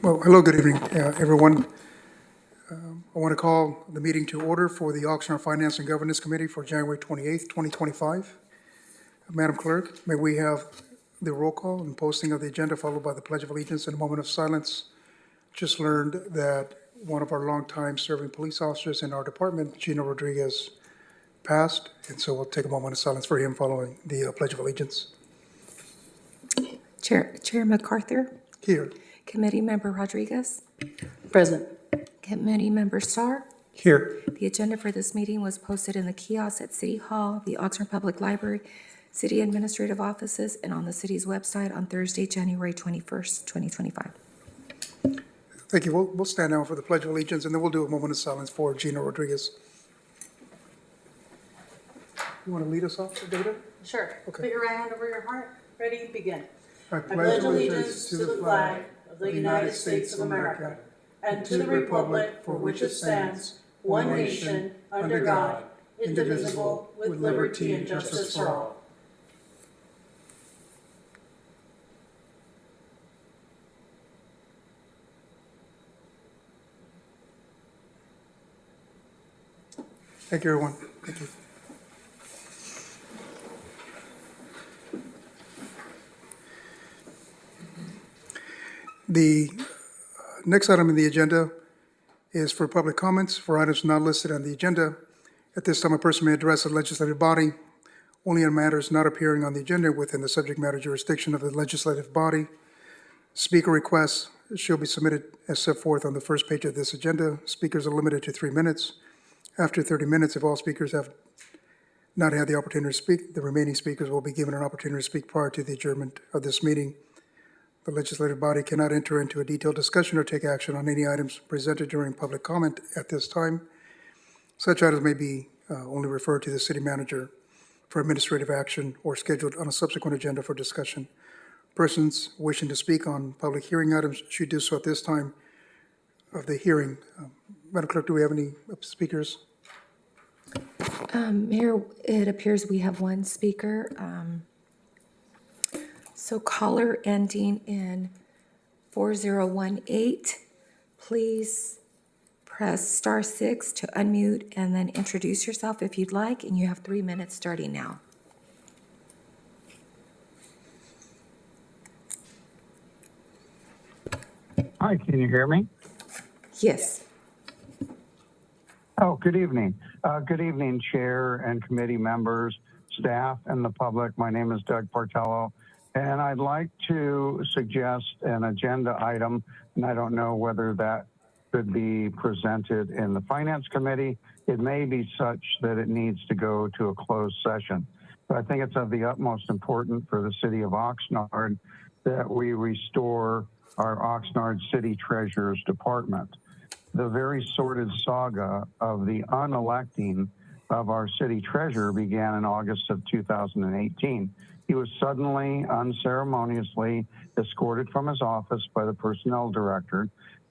Well, hello, good evening, everyone. I want to call the meeting to order for the Oxnard Finance and Governance Committee for January 28th, 2025. Madam Clerk, may we have the roll call and posting of the agenda followed by the Pledge of Allegiance and a moment of silence. Just learned that one of our longtime serving police officers in our department, Gino Rodriguez, passed, and so we'll take a moment of silence for him following the Pledge of Allegiance. Chair MacArthur. Here. Committee Member Rodriguez. Present. Committee Member Starr. Here. The agenda for this meeting was posted in the kiosk at City Hall, the Oxnard Public Library, City Administrative Offices, and on the city's website on Thursday, January 21st, 2025. Thank you. We'll stand now for the Pledge of Allegiance, and then we'll do a moment of silence for Gino Rodriguez. You want to lead us off, David? Sure. Okay. Put your right hand over your heart. Ready? Begin. I pledge allegiance to the flag of the United States of America and to the republic for which it stands, one nation, under God, indivisible, with liberty and justice for all. Thank you, everyone. Thank you. The next item in the agenda is for public comments for items not listed on the agenda. At this time, a person may address the legislative body only on matters not appearing on the agenda within the subject matter jurisdiction of the legislative body. Speaker requests shall be submitted as set forth on the first page of this agenda. Speakers are limited to 3 minutes. After 30 minutes, if all speakers have not had the opportunity to speak, the remaining speakers will be given an opportunity to speak prior to the adjournment of this meeting. The legislative body cannot enter into a detailed discussion or take action on any items presented during public comment at this time. Such items may be only referred to the city manager for administrative action or scheduled on a subsequent agenda for discussion. Persons wishing to speak on public hearing items should do so at this time of the hearing. Madam Clerk, do we have any speakers? Mayor, it appears we have one speaker. So caller ending in 4018, please press *6 to unmute and then introduce yourself if you'd like, and you have 3 minutes starting now. Hi, can you hear me? Yes. Oh, good evening. Good evening, Chair and committee members, staff, and the public. My name is Doug Portello, and I'd like to suggest an agenda item, and I don't know whether that could be presented in the Finance Committee. It may be such that it needs to go to a closed session. But I think it's of the utmost importance for the city of Oxnard that we restore our Oxnard City Treasurer's Department. The very sordid saga of the unelecting of our city treasurer began in August of 2018. He was suddenly, unceremoniously escorted from his office by the personnel director.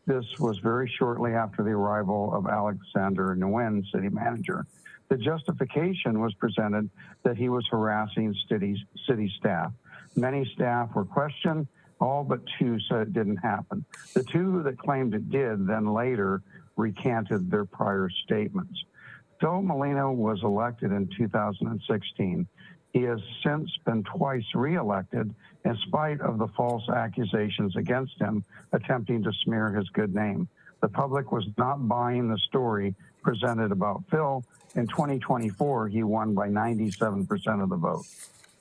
This was very shortly after the arrival of Alexander Nguyen, city manager. The justification was presented that he was harassing city staff. Many staff were questioned. All but 2 said it didn't happen. The 2 that claimed it did then later recanted their prior statements. Phil Molina was elected in 2016. He has since been twice reelected in spite of the false accusations against him, attempting to smear his good name. The public was not buying the story presented about Phil. In 2024, he won by 97% of the vote.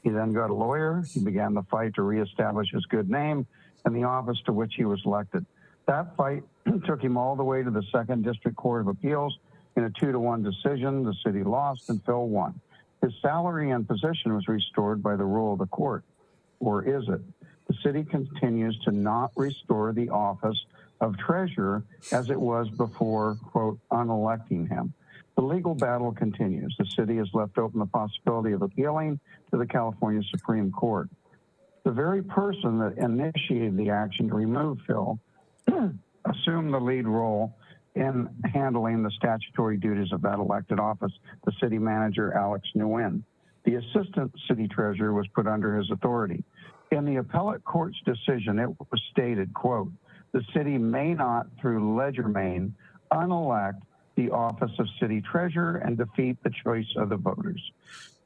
He then got a lawyer. He began the fight to reestablish his good name and the office to which he was elected. That fight took him all the way to the 2nd District Court of Appeals. In a 2-1 decision, the city lost and Phil won. His salary and position was restored by the rule of the court. Or is it? The city continues to not restore the office of treasurer as it was before, quote, unelecting him. The legal battle continues. The city has left open the possibility of appealing to the California Supreme Court. The very person that initiated the action to remove Phil assumed the lead role in handling the statutory duties of that elected office, the city manager, Alex Nguyen. The assistant city treasurer was put under his authority. In the appellate court's decision, it was stated, quote, The city may not, through legerdemain, unelect the office of city treasurer and defeat the choice of the voters.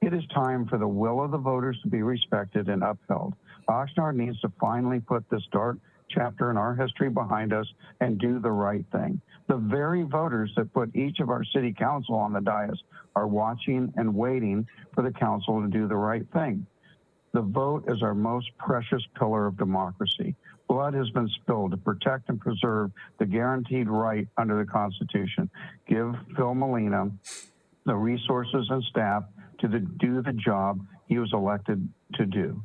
It is time for the will of the voters to be respected and upheld. Oxnard needs to finally put this dark chapter in our history behind us and do the right thing. The very voters that put each of our city council on the dais are watching and waiting for the council to do the right thing. The vote is our most precious pillar of democracy. Blood has been spilled to protect and preserve the guaranteed right under the Constitution. Give Phil Molina the resources and staff to do the job he was elected to do.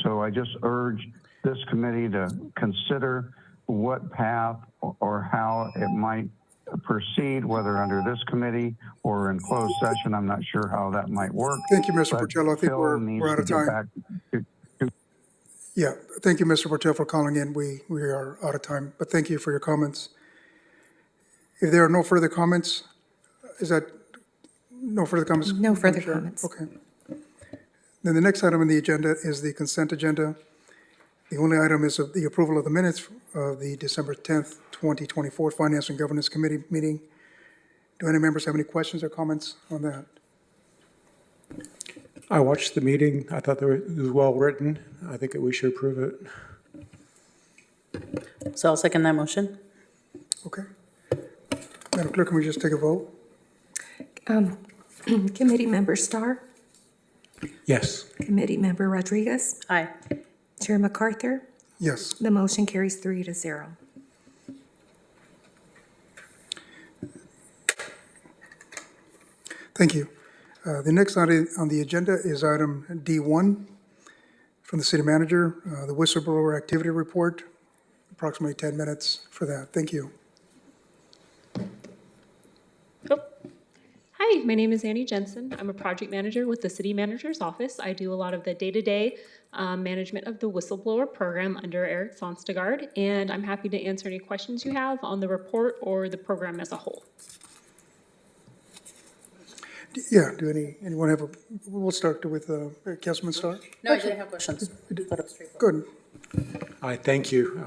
So I just urge this committee to consider what path or how it might proceed, whether under this committee or in closed session. I'm not sure how that might work. Thank you, Mr. but Portillo. I think Phil we're needs out to of get time. back to Yeah, thank you, Mr. Portillo, for calling in. We are out of time, but thank you for your comments. If there are no further comments, is that, no further comments? No further Chair? comments. Okay. Then the next item on the agenda is the consent agenda. The only item is the approval of the minutes of the December 10th, 2024 Finance and Governance Committee meeting. Do any members have any questions or comments on that? I watched the meeting. I thought it was well-written. I think that we should approve it. So I'll second that motion. Okay. Madam Clerk, can we just take a vote? Committee Member Starr, Yes. Committee Member Rodriguez, Aye. Chair MacArthur. Yes. The motion carries 3-0. Thank you. The next item on the agenda is item D1 from the city manager, the whistleblower activity report, approximately 10 minutes for that. Thank you. Oh. Hi, my name is Annie Jensen. I'm a project manager with the City Manager's Office. I do a lot of the day-to-day management of the whistleblower program under Eric Sonstegard, and I'm happy to answer any questions you have on the report or the program as a whole. Yeah, do anyone have we'll start with Councilman Starr. No, I didn't have questions. Thought it was straightforward. Good. I thank you.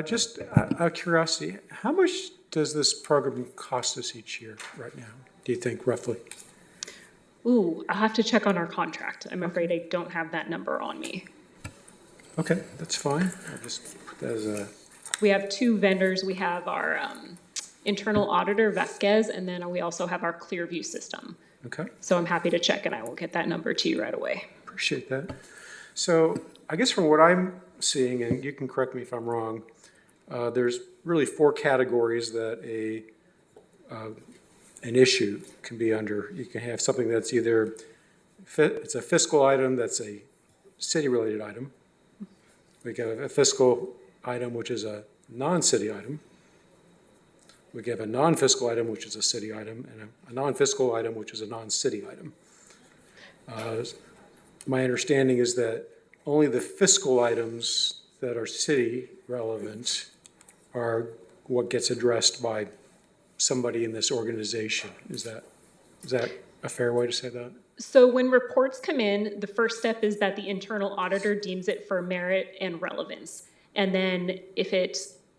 Just out of curiosity, how much does this program cost us each year right now, do you think, roughly? Ooh, I'll have to check on our contract. I'm afraid I don't have that number on me. Okay, that's fine. I'll just put that as a... We have two vendors. We have our internal auditor, Vasquez, and then we also have our Clearview system. Okay, So I'm happy to check, and I will get that number to you right away. appreciate that. So I guess from what I'm seeing, and you can correct me if I'm wrong, there's really 4 categories that an issue can be under. You can have something that's either, it's a fiscal item that's a city-related item. We can have a fiscal item which is a non-city item. We can have a non-fiscal item which is a city item, and a non-fiscal item which is a non-city item. My understanding is that only the fiscal items that are city relevant are what gets addressed by somebody in this organization. Is that a fair way to say that? So when reports come in, the first step is that the internal auditor deems it for merit and relevance. And then if it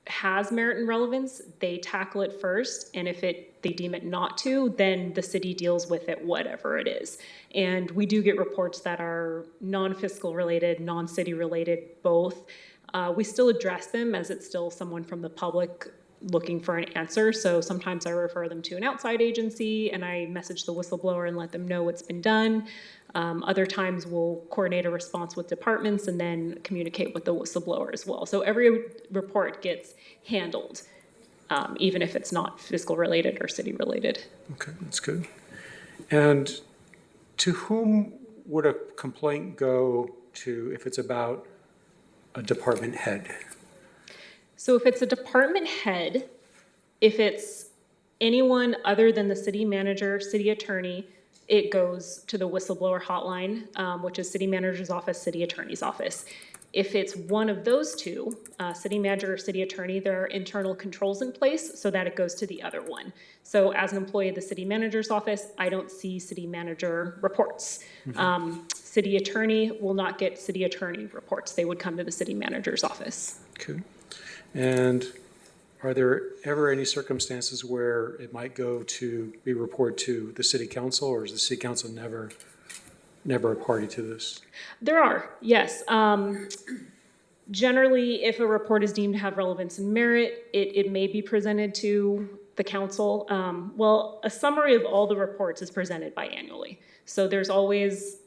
has merit and relevance, they tackle it first. And if they deem it not to, then the city deals with it, whatever it is. And we do get reports that are non-fiscal related, non-city related, both. We still address them as it's still someone from the public looking for an answer. So sometimes I refer them to an outside agency and I message the whistleblower and let them know what's been done. Other times we'll coordinate a response with departments and then communicate with the whistleblower as well. So every report gets handled, even if it's not fiscal related or city related. Okay, that's good. And to whom would a complaint go to if it's about a department head? So if it's a department head, if it's anyone other than the city manager, city attorney, it goes to the whistleblower hotline, which is city manager's office, city attorney's office. If it's one of those two, city manager or city attorney, there are internal controls in place so that it goes to the other one. So as an employee of the city manager's office, I don't see city manager reports. Mm-hmm. City attorney will not get city attorney reports. They would come to the city manager's office. Okay. And are there ever any circumstances where it might go to be reported to the city council, or is the city council never a party to this? There are, yes. Generally, if a report is deemed to have relevance and merit, it may be presented to the council. Well, a summary of all the reports is presented biannually. So there's always,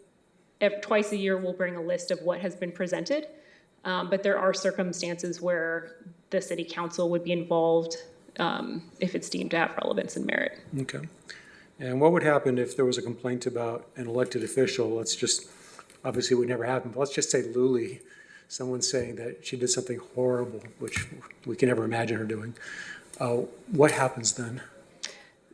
twice a year, we'll bring a list of what has been presented. But there are circumstances where the city council would be involved if it's deemed to have relevance and merit. Okay. And what would happen if there was a complaint about an elected official? Let's just, obviously it would never happen, but let's just say Luli, someone saying that she did something horrible, which we can never imagine her doing. What happens then?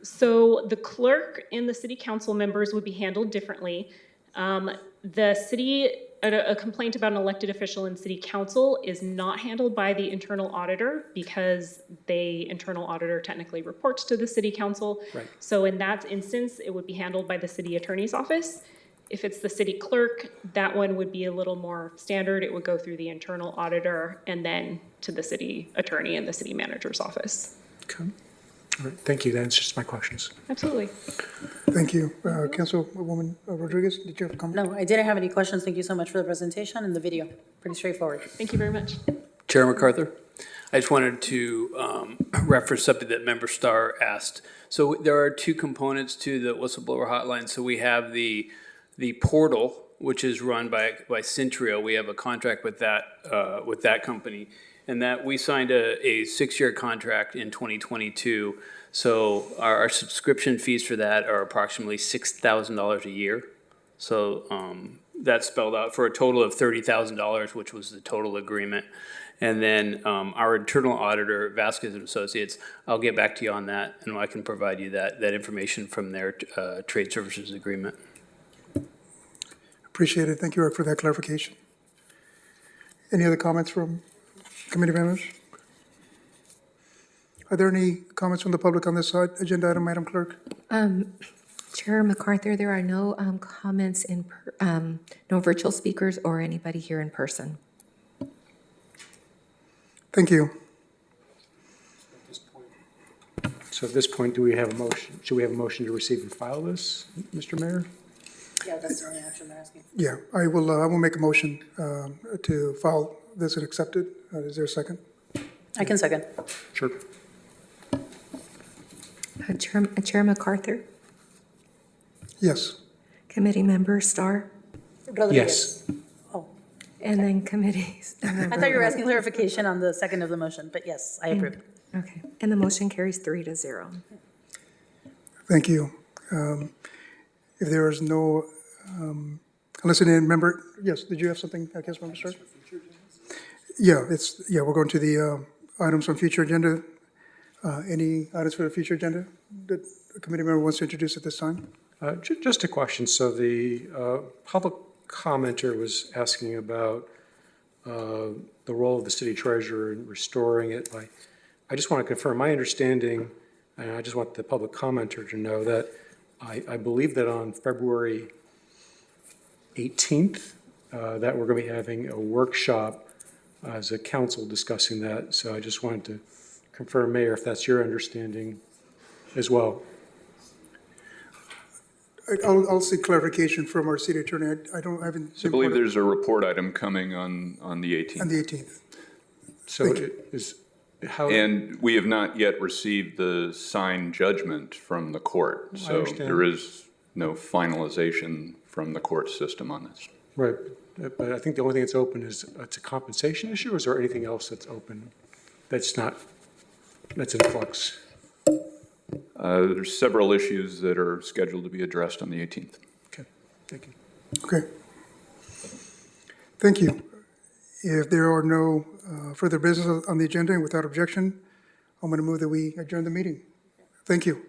So the clerk and the city council members would be handled differently. The city, a complaint about an elected official in city council is not handled by the internal auditor because the internal auditor technically reports to the city council. Right. So in that instance, it would be handled by the city attorney's office. If it's the city clerk, that one would be a little more standard. It would go through the internal auditor and then to the city attorney and the city manager's office. Okay. All right. Thank you. That answers my questions. Absolutely. Thank you. Councilwoman Rodriguez, did you have a comment? No, I didn't have any questions. Thank you so much for the presentation and the video. Pretty straightforward. Thank you very much. Chair MacArthur, I just wanted to reference something that Member Starr asked. So there are two components to the whistleblower hotline. So we have the portal, which is run by Centrio. We have a contract with that company, and that we signed a 6-year contract in 2022. So our subscription fees for that are approximately $6,000 a year. So that's spelled out for a total of $30,000, which was the total agreement. And then our internal auditor, Vasquez and Associates, I'll get back to you on that, and I can provide you that information from their trade services agreement. Appreciate it. Thank you, Eric, for that clarification. Any other comments from committee members? Are there any comments from the public on this agenda item, Madam Clerk? Chair MacArthur, there are no comments no virtual speakers or anybody here in person. Thank you. So at this point, do we have a motion? Should we have a motion to receive and file this, Mr. Mayor? Yeah, that's the only action they're asking. Yeah, I will make a motion to file this and accept it. Is there a second? I can second. Sure. Chair MacArthur, Yes. Committee Member Starr, Rodriguez. Yes. Oh, and then committees. I thought you were asking clarification on the second of the motion, but yes, I approve. Okay, and the motion carries 3-0. Thank you. If there is no, unless any member, yes, did you have something, Councilmember Starr? Yeah, we're going to the items on future agenda. Any items for the future agenda that a committee member wants to introduce at this time? Just a question. So the public commenter was asking about the role of the city treasurer in restoring it. I just want to confirm my understanding, and I just want the public commenter to know that I believe that on February 18th, that we're going to be having a workshop as a council discussing that. So I just wanted to confirm, Mayor, if that's your understanding as well. I'll seek clarification from our city attorney. I haven't. I believe there's a report item coming on the 18th. On the 18th. So it is how. And we have not yet received the signed judgment from the court. I So understand. there is no finalization from the court system on this. Right, but I think the only thing that's open is it's a compensation issue, or is there anything else that's open that's in flux? There's several issues that are scheduled to be addressed on the 18th. Okay, thank you. Okay. Thank you. If there are no further business on the agenda and without objection, I'm going to move that we adjourn the meeting. Thank you.